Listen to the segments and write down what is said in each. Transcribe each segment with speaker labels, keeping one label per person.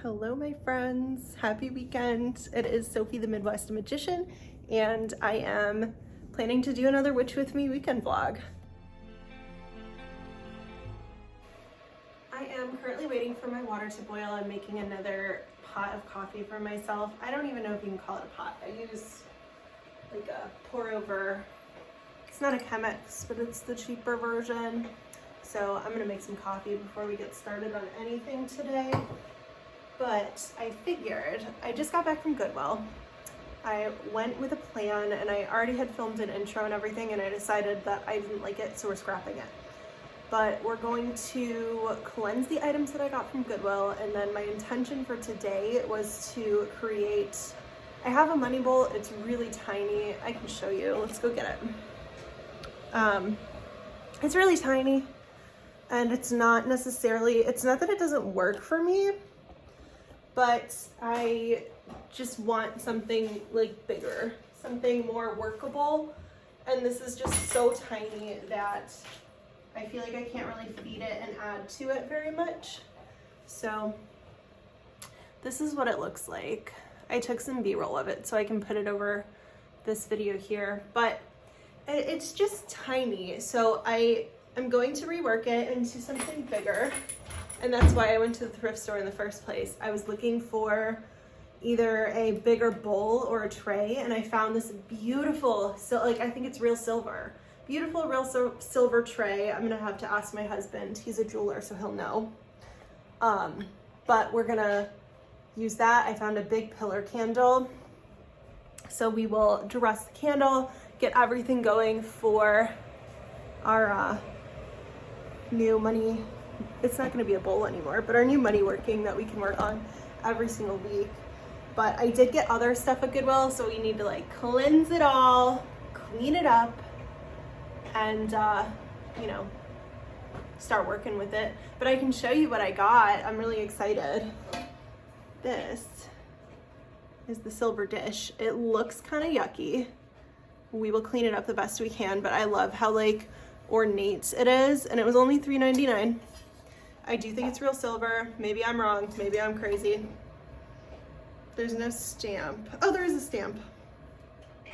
Speaker 1: Hello my friends, happy weekend. It is Sophie the Midwest Magician and I am planning to do another Witch With Me weekend vlog. I am currently waiting for my water to boil. I'm making another pot of coffee for myself. I don't even know if you can call it a pot. I use like a pour over. It's not a Chemex, but it's the cheaper version. So I'm gonna make some coffee before we get started on anything today. But I figured, I just got back from Goodwill. I went with a plan and I already had filmed an intro and everything, and I decided that I didn't like it, so we're scrapping it. But we're going to cleanse the items that I got from Goodwill, and then my intention for today was to create, I have a money bowl, it's really tiny. I can show you, let's go get it. It's really tiny and it's not necessarily, it's not that it doesn't work for me, but I just want something like bigger, something more workable. And this is just so tiny that I feel like I can't really feed it and add to it very much. So this is what it looks like. I took some B-roll of it so I can put it over this video here, but it's just tiny. So I am going to rework it into something bigger. And that's why I went to the thrift store in the first place. I was looking for either a bigger bowl or a tray, and I found this beautiful, I think it's real silver. Beautiful real silver tray. I'm gonna have to ask my husband. He's a jeweler, so he'll know. But we're gonna use that. I found a big pillar candle. So we will dress the candle, get everything going for our new money. It's not going to be a bowl anymore, but our new money working that we can work on every single week. But I did get other stuff at Goodwill, so we need to like cleanse it all, clean it up, and you know, start working with it. But I can show you what I got. I'm really excited. This is the silver dish. It looks kind of yucky. We will clean it up the best we can, but I love how like ornate it is, and it was only $3.99. I do think it's real silver. Maybe I'm wrong. Maybe I'm crazy. There's no stamp. Oh, there is a stamp. It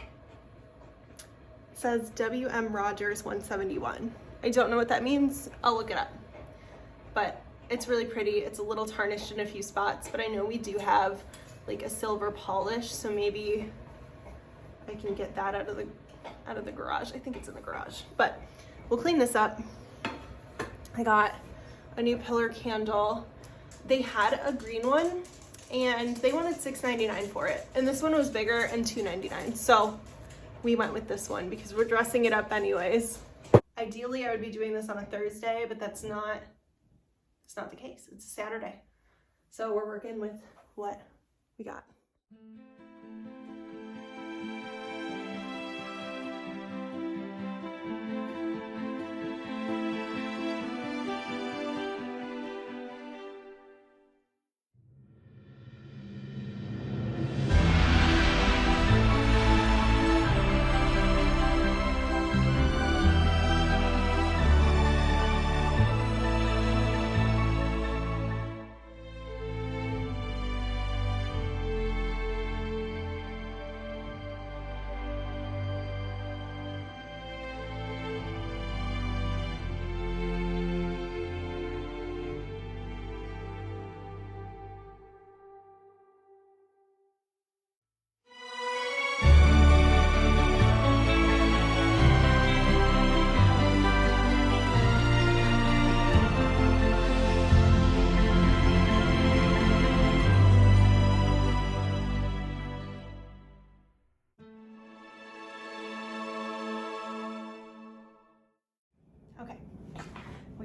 Speaker 1: says W.M. Rogers 171. I don't know what that means. I'll look it up. But it's really pretty. It's a little tarnished in a few spots, but I know we do have like a silver polish, so maybe I can get that out of the garage. I think it's in the garage. But we'll clean this up. I got a new pillar candle. They had a green one and they wanted $6.99 for it, and this one was bigger and $2.99, so we went with this one because we're dressing it up anyways. Ideally I would be doing this on a Thursday, but it's not the case. It's a Saturday, so we're working with what we got.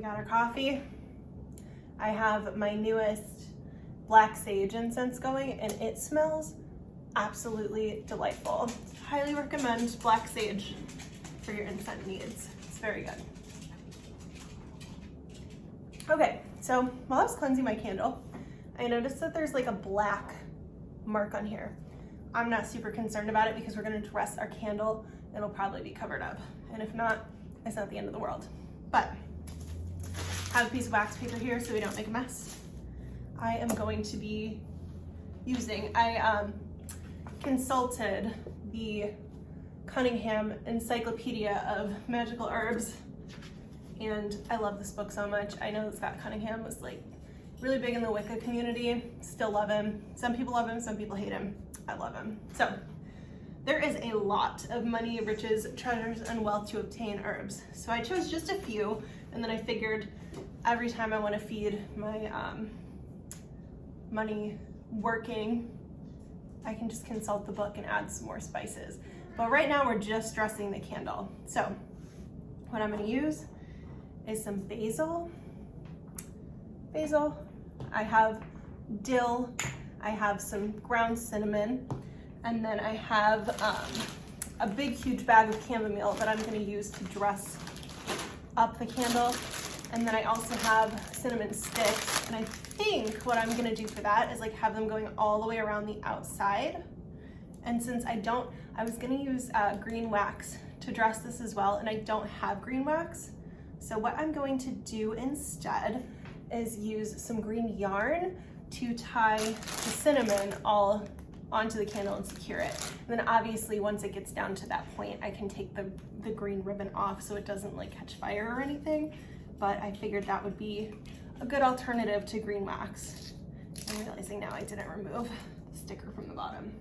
Speaker 1: Got our coffee. I have my newest black sage incense going, and it smells absolutely delightful. Highly recommend black sage for your incense needs. It's very good. Okay, so while I was cleansing my candle, I noticed that there's like a black mark on here. I'm not super concerned about it because we're going to dress our candle. It'll probably be covered up, and if not, it's not the end of the world. But I have a piece of wax paper here so we don't make a mess. I am going to be using. I consulted the Cunningham Encyclopedia of Magical Herbs, and I love this book so much. I know that Scott Cunningham was like really big in the Wicca community. Still love him. Some people love him, some people hate him. I love him. So there is a lot of money, riches, treasures, and wealth to obtain herbs. So I chose just a few, and then I figured every time I want to feed my money working, I can just consult the book and add some more spices. But right now we're just dressing the candle. So what I'm going to use is some basil. I have dill. I have some ground cinnamon. And then I have a big, huge bag of chamomile that I'm going to use to dress up the candle. And then I also have cinnamon sticks. And I think what I'm going to do for that is like have them going all the way around the outside. And since I was going to use green wax to dress this as well, and I don't have green wax. So what I'm going to do instead is use some green yarn to tie the cinnamon all onto the candle and secure it. And then obviously once it gets down to that point, I can take the green ribbon off so it doesn't like catch fire or anything. But I figured that would be a good alternative to green wax. I'm realizing now I didn't remove the sticker from the bottom.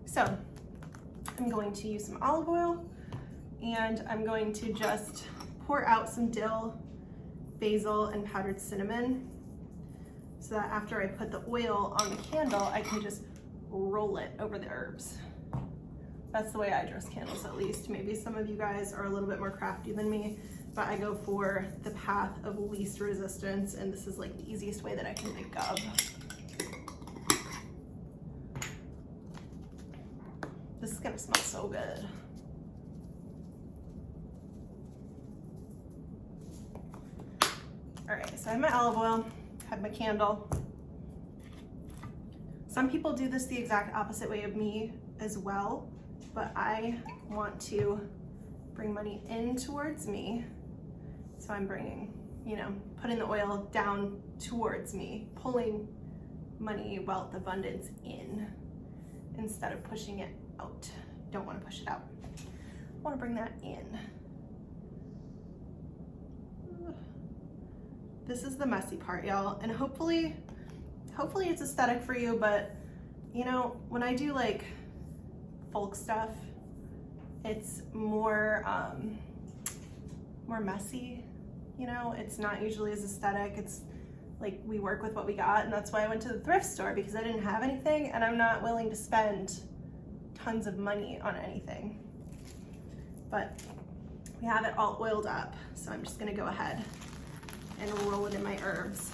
Speaker 1: So I'm going to use some olive oil, and I'm going to just pour out some dill, basil, and powdered cinnamon, so that after I put the oil on the candle, I can just roll it over the herbs. That's the way I dress candles, at least. Maybe some of you guys are a little bit more crafty than me, but I go for the path of least resistance, and this is like the easiest way that I can think of. This is gonna smell so good. All right, so I have my olive oil, I have my candle. Some people do this the exact opposite way of me as well, but I want to bring money in towards me. So I'm bringing, putting the oil down towards me, pulling money, wealth, abundance in instead of pushing it out. Don't want to push it out. I want to bring that in. This is the messy part, y'all, and hopefully it's aesthetic for you, but when I do like folk stuff, it's more messy, it's not usually as aesthetic. It's like we work with what we got, and that's why I went to the thrift store, because I didn't have anything and I'm not willing to spend tons of money on anything. But we have it all oiled up, so I'm just gonna go ahead and roll it in my herbs,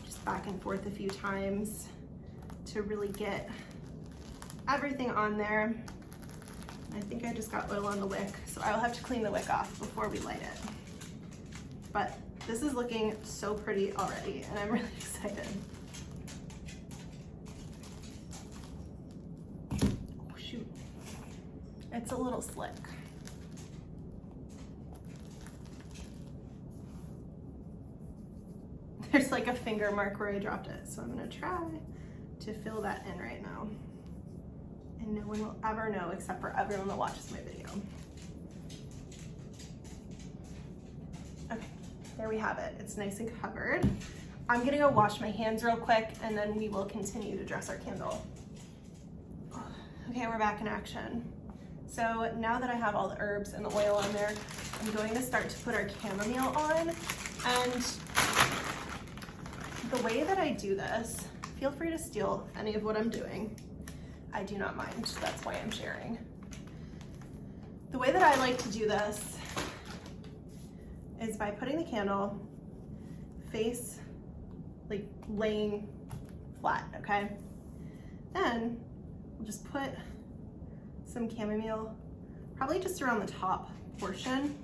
Speaker 1: just back and forth a few times to really get everything on there. I think I just got oil on the wick, so I'll have to clean the wick off before we light it. But this is looking so pretty already, and I'm really excited. Oh shoot, it's a little slick. There's like a finger mark where I dropped it, so I'm gonna try to fill that in right now. And no one will ever know except for everyone that watches my video. Okay, there we have it. It's nice and covered. I'm gonna go wash my hands real quick, and then we will continue to dress our candle. Okay, we're back in action. So now that I have all the herbs and the oil on there, I'm going to start to put our chamomile on. And the way that I do this, feel free to steal any of what I'm doing. I do not mind, that's why I'm sharing. The way that I like to do this is by putting the candle face, like laying flat, okay? Then we'll just put some chamomile, probably just around the top portion.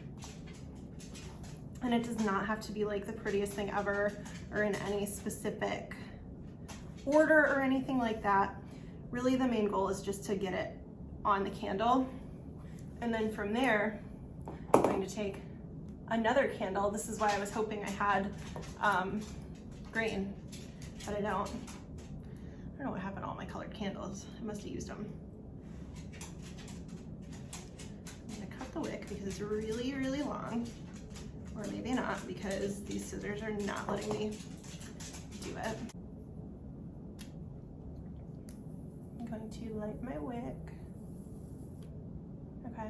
Speaker 1: And it does not have to be like the prettiest thing ever or in any specific order or anything like that. Really the main goal is just to get it on the candle. And then from there, I'm going to take another candle. This is why I was hoping I had green. but I don't know what happened to all my colored candles. I must have used them. I'm gonna cut the wick because it's really, really long, or maybe not because these scissors are not letting me do it. I'm going to light my wick. Okay.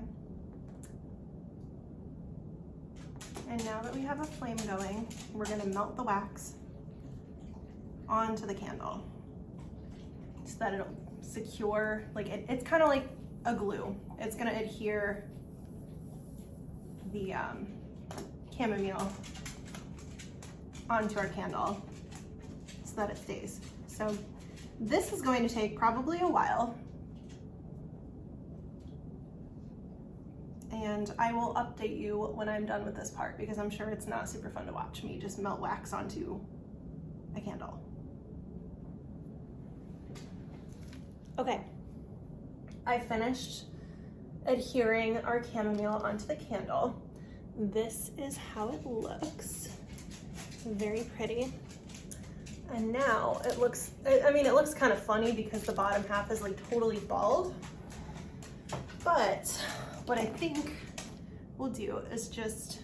Speaker 1: And now that we have a flame going, we're gonna melt the wax onto the candle so that it'll secure, like it's kind of like a glue. It's gonna adhere the chamomile onto our candle so that it stays. So this is going to take probably a while. And I will update you when I'm done with this part because I'm sure it's not super fun to watch me just melt wax onto a candle. Okay, I finished adhering our chamomile onto the candle. This is how it looks. Very pretty. And now it looks, I mean, it looks kind of funny because the bottom half is like totally bald. But what I think we'll do is just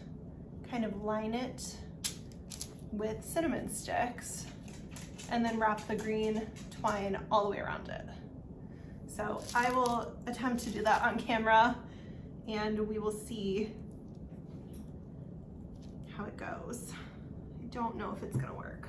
Speaker 1: kind of line it with cinnamon sticks and then wrap the green twine all the way around it. So I will attempt to do that on camera and we will see how it goes. I don't know if it's gonna work.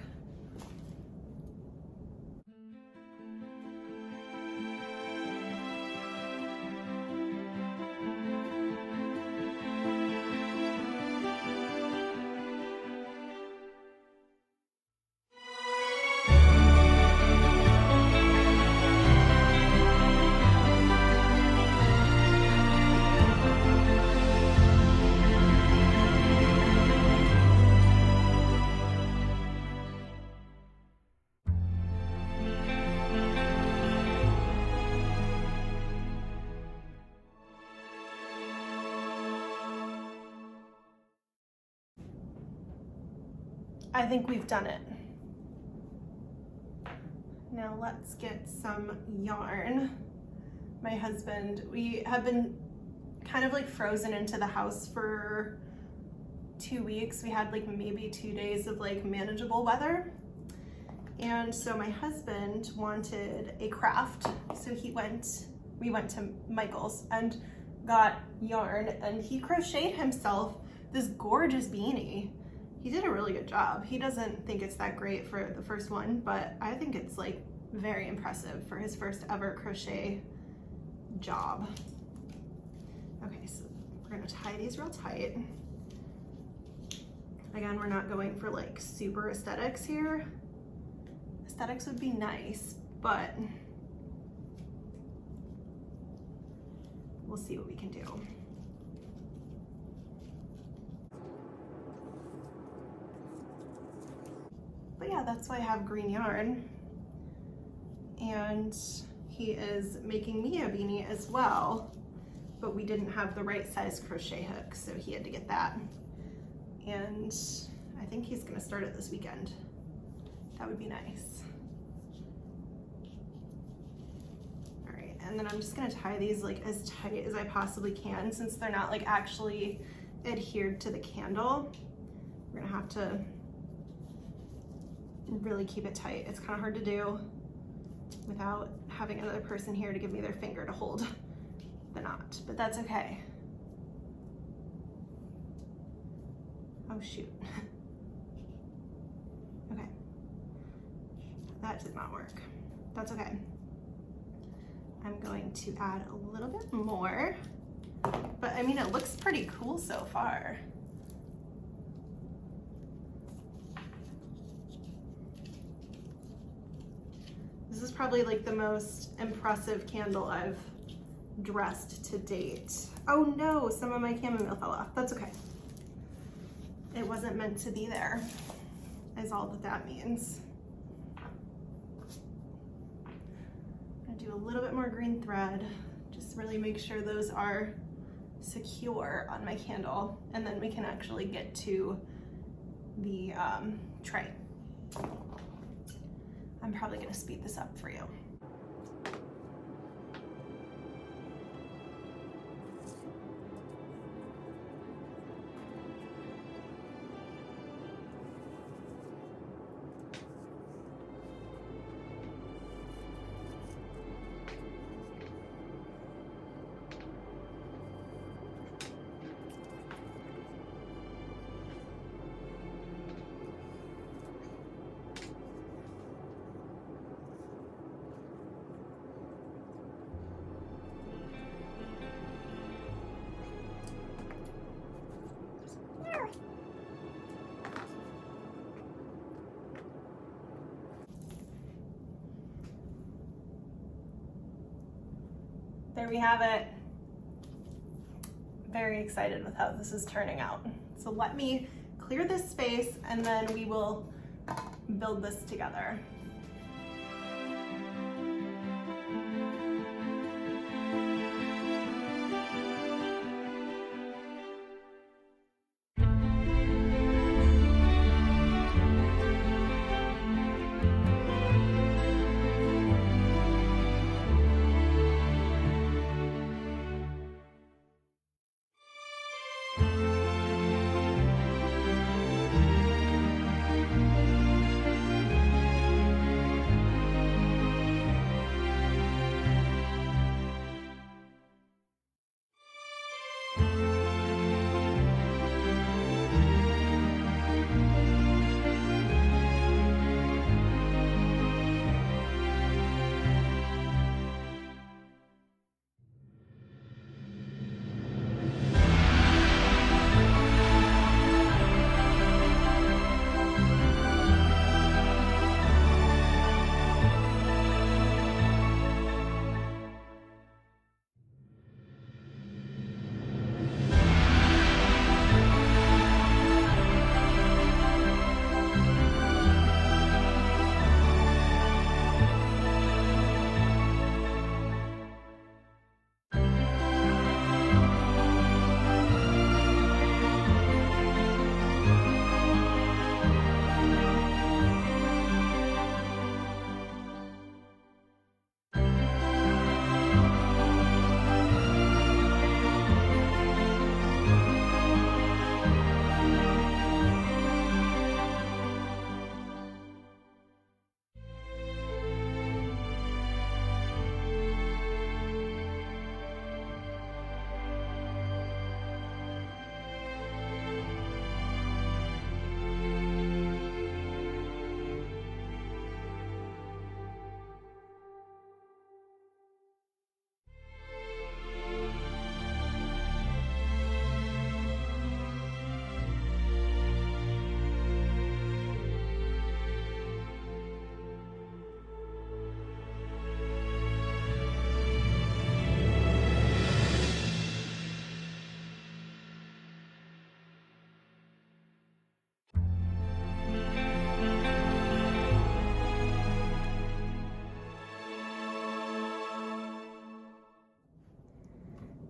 Speaker 1: I think we've done it. Now let's get some yarn. My husband, we have been kind of like frozen into the house for 2 weeks. We had like maybe 2 days of like manageable weather. And so my husband wanted a craft. So we went to Michael's and got yarn and he crocheted himself this gorgeous beanie. He did a really good job. He doesn't think it's that great for the first one, but I think it's like very impressive for his first ever crochet job. Okay, so we're gonna tie these real tight. Again, we're not going for like super aesthetics here. Aesthetics would be nice, but we'll see what we can do. But yeah, that's why I have green yarn. And he is making me a beanie as well, but we didn't have the right size crochet hook, so he had to get that. And I think he's gonna start it this weekend. That would be nice. All right, and then I'm just gonna tie these like as tight as I possibly can since they're not like actually adhered to the candle. We're gonna have to really keep it tight. It's kind of hard to do without having another person here to give me their finger to hold the knot, but that's okay. Oh shoot. Okay, that did not work. That's okay. I'm going to add a little bit more, but I mean, it looks pretty cool so far. This is probably like the most impressive candle I've dressed to date. Oh no, some of my chamomile fell off. That's okay. It wasn't meant to be there, is all that means. I'm gonna do a little bit more green thread, just really make sure those are secure on my candle, and then we can actually get to the tray. I'm probably gonna speed this up for you. There we have it. Very excited with how this is turning out. So let me clear this space and then we will build this together.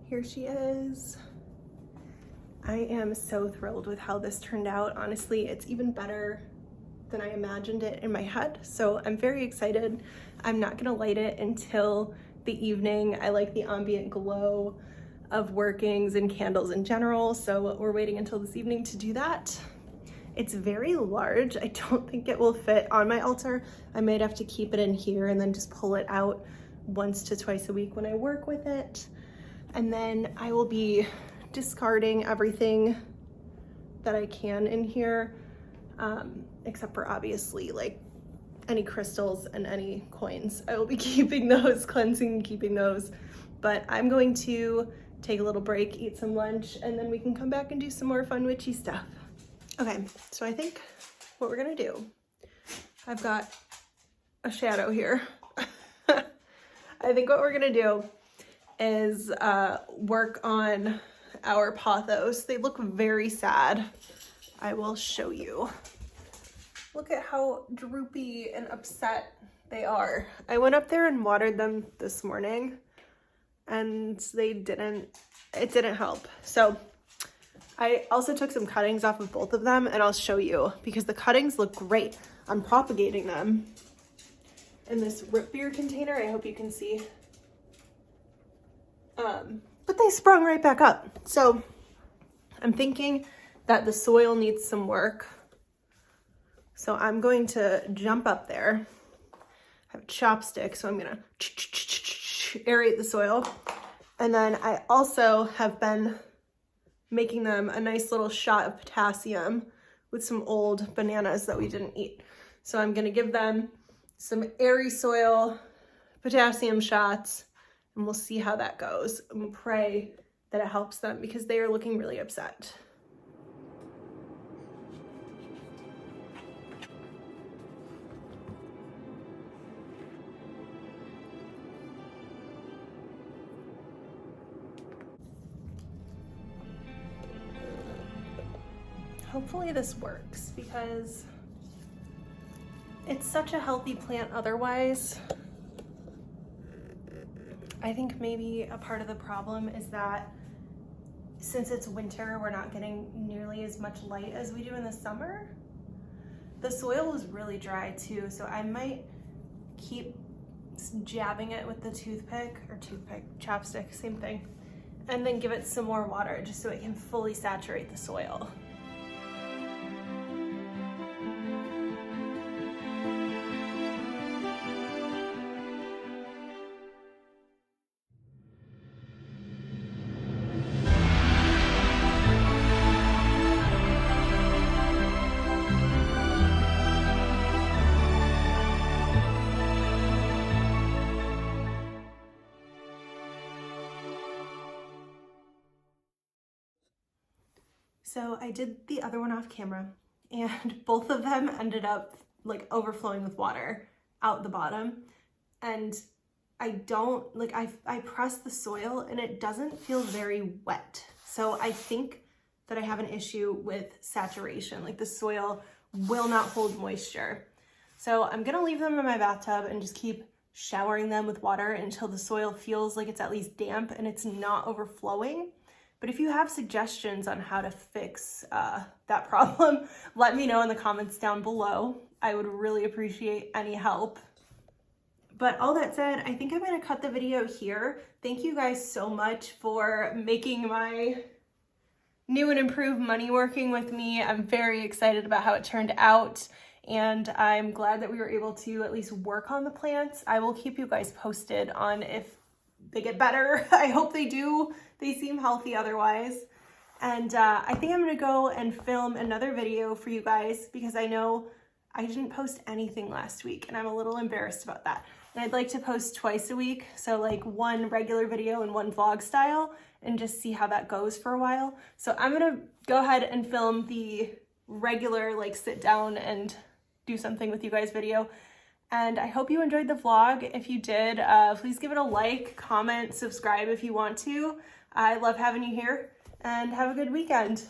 Speaker 1: Here she is. I am so thrilled with how this turned out. Honestly, it's even better than I imagined it in my head. So I'm very excited. I'm not gonna light it until the evening. I like the ambient glow of workings and candles in general. So we're waiting until this evening to do that. It's very large. I don't think it will fit on my altar. I might have to keep it in here and then just pull it out once to twice a week when I work with it. And then I will be discarding everything that I can in here, except for obviously like any crystals and any coins. I will be keeping those, cleansing and keeping those. But I'm going to take a little break, eat some lunch, and then we can come back and do some more fun witchy stuff. Okay, so I think what we're gonna do, I've got a shadow here. I think what we're gonna do is work on our pothos. They look very sad. I will show you. Look at how droopy and upset they are. I went up there and watered them this morning and it didn't help. So I also took some cuttings off of both of them and I'll show you because the cuttings look great. I'm propagating them in this root beer container. I hope you can see. But they sprung right back up. So I'm thinking that the soil needs some work. So I'm going to jump up there. I have a chopstick, so I'm gonna aerate the soil. And then I also have been making them a nice little shot of potassium with some old bananas that we didn't eat. So I'm gonna give them some airy soil potassium shots, and we'll see how that goes and pray that it helps them because they are looking really upset. Hopefully this works because it's such a healthy plant otherwise. I think maybe a part of the problem is that since it's winter, we're not getting nearly as much light as we do in the summer. The soil is really dry too, so I might keep jabbing it with the chopstick, same thing, and then give it some more water just so it can fully saturate the soil. So I did the other one off camera and both of them ended up like overflowing with water out the bottom. And I don't, like I press the soil and it doesn't feel very wet. So I think that I have an issue with saturation, like the soil will not hold moisture. So I'm gonna leave them in my bathtub and just keep showering them with water until the soil feels like it's at least damp and it's not overflowing. But if you have suggestions on how to fix that problem, let me know in the comments down below. I would really appreciate any help. But all that said, I think I'm gonna cut the video here. Thank you guys so much for making my new and improved money working with me. I'm very excited about how it turned out. And I'm glad that we were able to at least work on the plants. I will keep you guys posted on if they get better. I hope they do. They seem healthy otherwise. And I think I'm gonna go and film another video for you guys because I know I didn't post anything last week and I'm a little embarrassed about that. And I'd like to post twice a week. So like one regular video and one vlog style and just see how that goes for a while. So I'm gonna go ahead and film the regular like sit down and do something with you guys video. And I hope you enjoyed the vlog. If you did, please give it a like, comment, subscribe if you want to. I love having you here and have a good weekend.